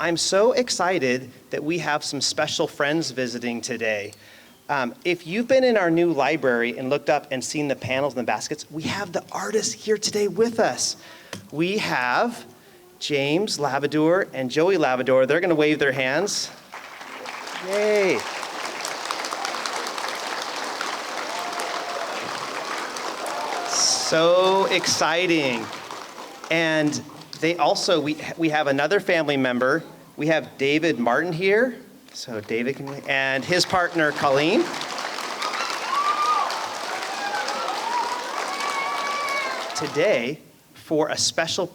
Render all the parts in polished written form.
I'm so excited that we have some special friends visiting today. If you've been in our new library and looked up and seen the panels and the baskets, we have the artists here today with us. We have James Lavador and Joey Lavador. They're going to wave their hands. Yay. So exciting. And they also, we have another family member. We have David Martin here. So David can, and his partner, Colleen. Today, for a special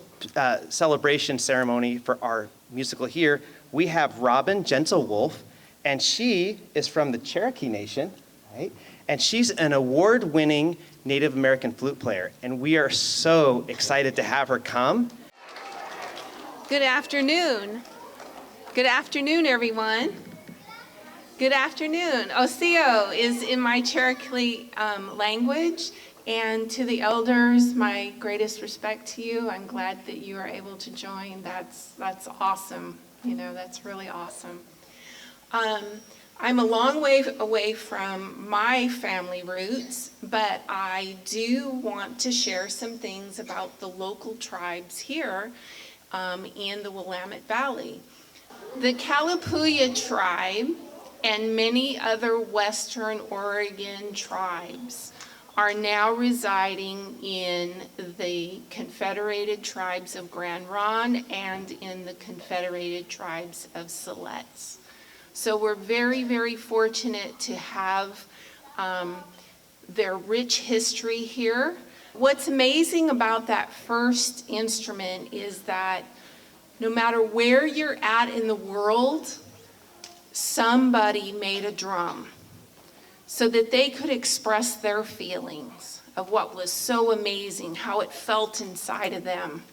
celebration ceremony for our musical here, we have Robin Gentlewolf, and she is from the Cherokee Nation, right? And she's an award-winning Native American flute player, and we are so excited to have her come. Good afternoon. Good afternoon, everyone. Good afternoon. Oseo is in my Cherokee language, and to the elders, my greatest respect to you. I'm glad that you are able to join. That's awesome. You know, that's really awesome. I'm a long way away from my family roots, but I do want to share some things about the local tribes here in the Willamette Valley. The Kalapuya tribe and many other Western Oregon tribes are now residing in the Confederated Tribes of Grand Ronde and in the Confederated Tribes of Siletz. So we're very, very fortunate to have their rich history here. What's amazing about that first instrument is that no matter where you're at in the world, somebody made a drum so that they could express their feelings of what was so amazing, how it felt inside of them.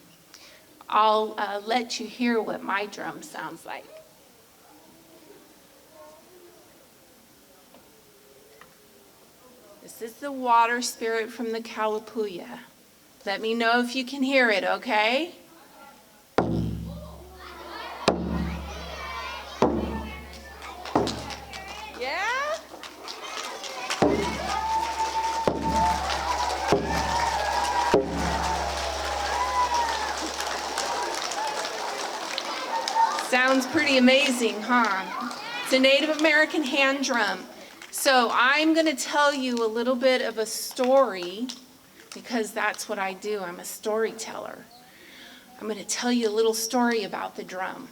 I'll let you hear what my drum sounds like. This is the water spirit from the Kalapuya. Let me know if you can hear it, okay? Yeah? Sounds pretty amazing, huh? It's a Native American hand drum. So I'm going to tell you a little bit of a story because that's what I do. I'm a storyteller. I'm going to tell you a little story about the drum.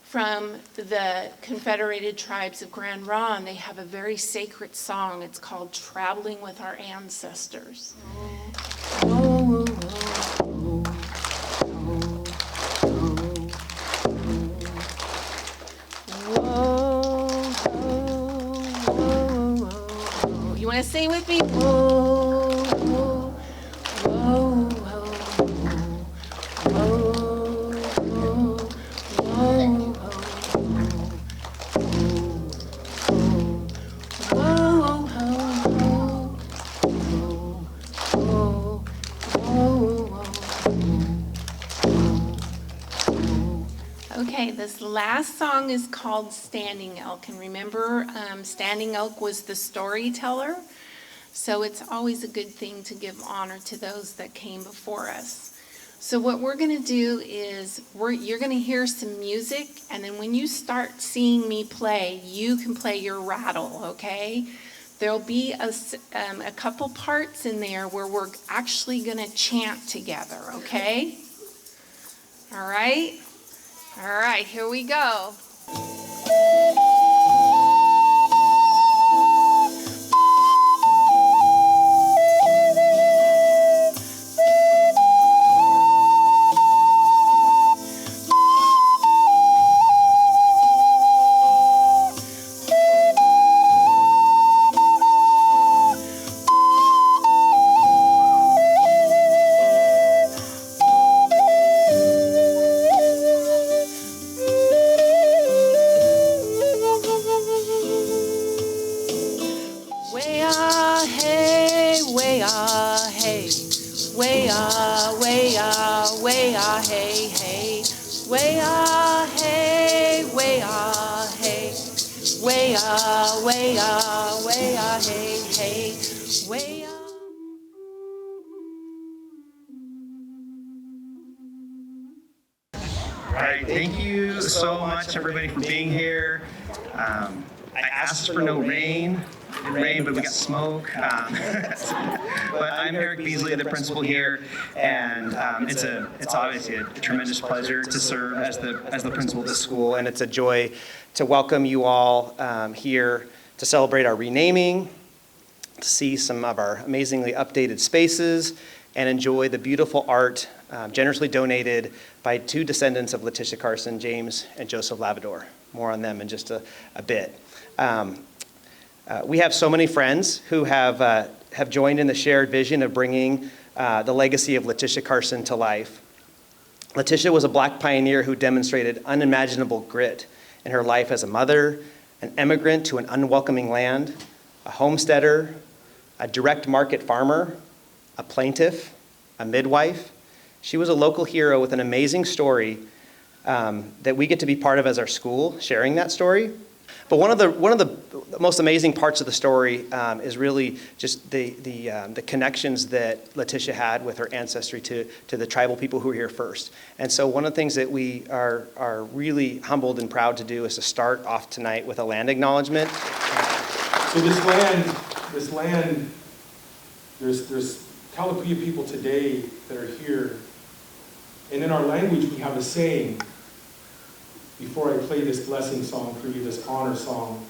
From the Confederated Tribes of Grand Ronde, they have a very sacred song. It's called Traveling with Our Ancestors. Oh, oh, oh. You want to sing with me? Whoa, whoa, whoa, Okay, this last song is called Standing Elk. And remember, Standing Elk was the storyteller. So it's always a good thing to give honor to those that came before us. So what we're going to do is you're going to hear some music. And then when you start seeing me play, you can play your rattle, okay? There'll be a couple parts in there where we're actually going to chant together, okay? All right? All right, here we go. Way ah, hey, hey. Way ah, hey. hey, hey, way ah. All right, thank you so much, everybody, for being here. I asked for no rain. It didn't rain, but we got smoke. But I'm Eric Beasley, the principal here, and it's obviously a tremendous pleasure to serve as the principal of this school, and it's a joy to welcome you all here to celebrate our renaming, to see some of our amazingly updated spaces, and enjoy the beautiful art generously donated by two descendants of Letitia Carson, James and Joseph Lavador. More on them in just a bit. We have so many friends who have joined in the shared vision of bringing the legacy of Letitia Carson to life. Letitia was a Black pioneer who demonstrated unimaginable grit in her life as a mother, an immigrant to an unwelcoming land, a homesteader, a direct market farmer, a plaintiff, a midwife. She was a local hero with an amazing story that we get to be part of as our school, sharing that story. But one of the most amazing parts of the story is really just the connections that Letitia had with her ancestry to the tribal people who were here first. And so one of the things that we are really humbled and proud to do is to start off tonight with a land acknowledgement. So this land, there's Kalapuya people today that are here. And in our language, we have a saying. Before I play this blessing song for you, this honor song,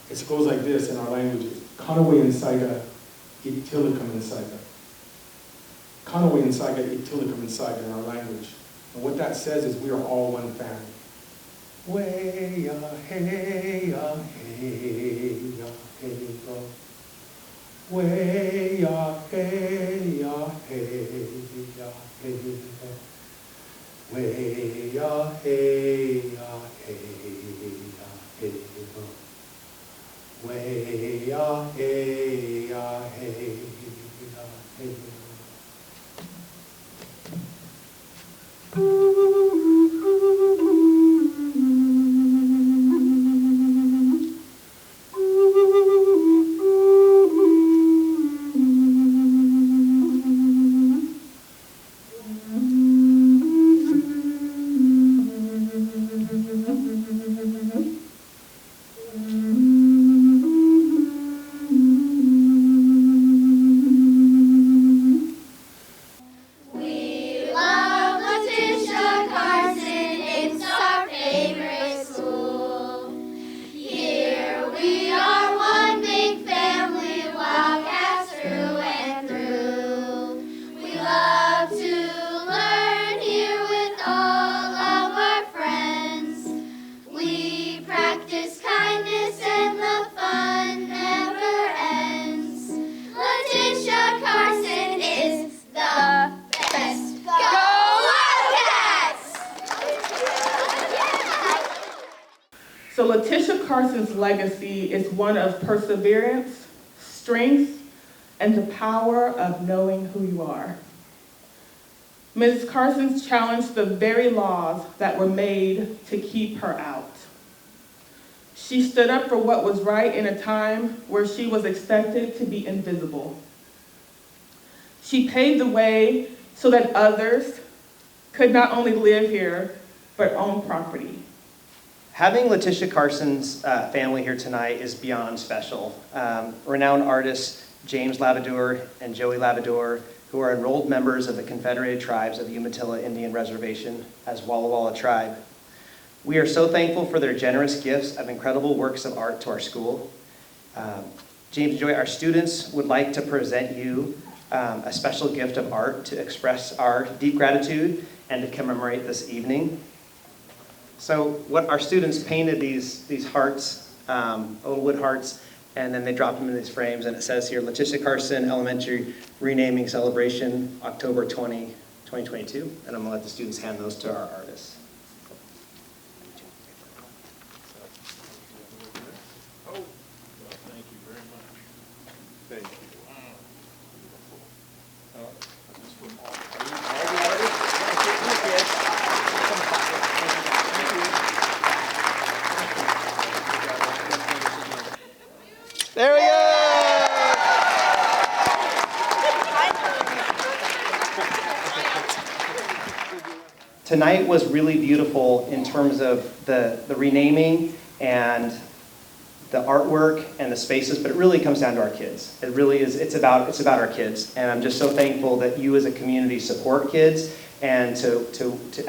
it goes like this in our language. Kanaway insaiga, itilikam insaiga. Kanaway insaiga, itilikam insaiga in our language. And what that says is we are all one family. Way hey hey hey go. Way hey hey hey go. Way ya hey ya hey ya hey ho. Way ya hey ya hey ya hey So Letitia Carson's legacy is one of perseverance, strength, and the power of knowing who you are. Ms. Carson's challenged the very laws that were made to keep her out. She stood up for what was right in a time where she was expected to be invisible. She paved the way so that others could not only live here, but own property. Having Letitia Carson's family here tonight is beyond special. Renowned artists James Lavador and Joey Lavador, who are enrolled members of the Confederated Tribes of the Umatilla Indian Reservation as Walla Walla Tribe. We are so thankful for their generous gifts of incredible works of art to our school. James and Joey, our students would like to present you a special gift of art to express our deep gratitude and to commemorate this evening. So what our students painted these hearts, little wood hearts, and then they dropped them in these frames, and it says here, Letitia Carson Elementary Renaming Celebration, October 20, 2022. And I'm gonna let the students hand those to our artists. Oh, well, thank you very much. Thank you. Tonight was really beautiful in terms of the renaming and the artwork and the spaces, but it really comes down to our kids. It really is, it's about our kids. And I'm just so thankful that you as a community support kids, and as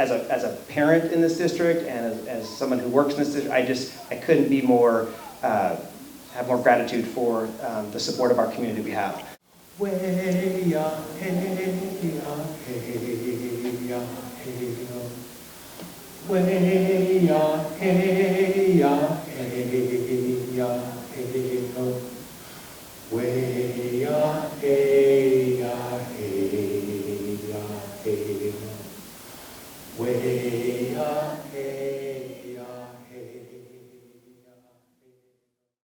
a parent in this district and as someone who works in this district, I couldn't be more, have more gratitude for the support of our community we have. Way ya, hey ya, hey ya, hey ya. Way ya, hey ya, hey ya, hey ya. Way ya, hey ya, hey ya, hey ya. Way ya, hey